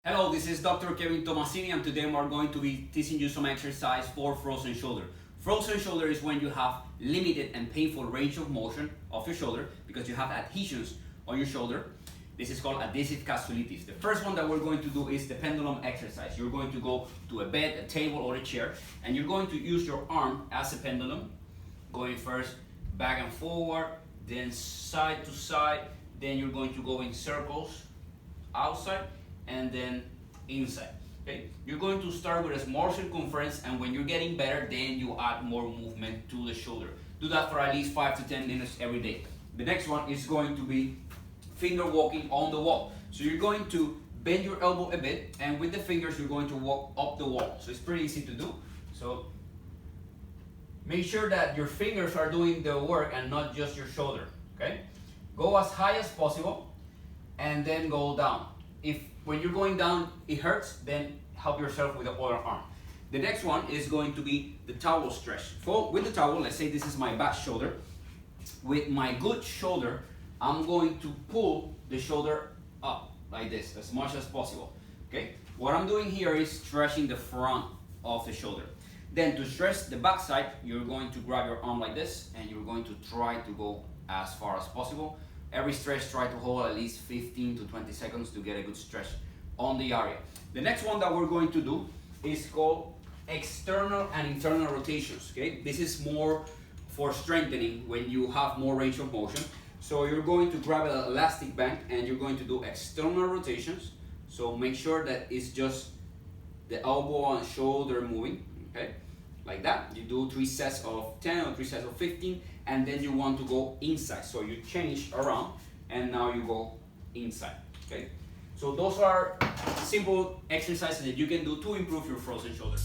Hello, this is Dr. Kevin Tomassini, and today we're going to be teaching you some exercise for frozen shoulder. Frozen shoulder is when you have limited and painful range of motion of your shoulder because you have adhesions on your shoulder. This is called adhesive capsulitis. The first one that we're going to do is the pendulum exercise. You're going to go to a bed, a table, or a chair, and you're going to use your arm as a pendulum, going first back and forward, then side to side, then you're going to go in circles outside and then inside. Okay, you're going to start with a small circumference, and when you're getting better, then you add more movement to the shoulder. Do that for at least 5 to 10 minutes every day. The next one is going to be finger walking on the wall. So you're going to bend your elbow a bit, and with the fingers you're going to walk up the wall. So it's pretty easy to do. So make sure that your fingers are doing the work and not just your shoulder. Okay, go as high as possible and then go down. If when you're going down it hurts, then help yourself with the other arm. The next one is going to be the towel stretch. With the towel, let's say this is my back shoulder. With my good shoulder, I'm going to pull the shoulder up like this as much as possible. Okay, what I'm doing here is stretching the front of the shoulder. Then to stretch the back side, you're going to grab your arm like this and you're going to try to go as far as possible. Every stretch, try to hold at least 15 to 20 seconds to get a good stretch on the area. The next one that we're going to do is called external and internal rotations. Okay, this is more for strengthening when you have more range of motion. So you're going to grab an elastic band and you're going to do external rotations. So make sure that it's just the elbow and shoulder moving. Okay, like that. You do 3 sets of 10 or 3 sets of 15, and then you want to go inside. So you change around and now you go inside. Okay, so those are simple exercises that you can do to improve your frozen shoulder.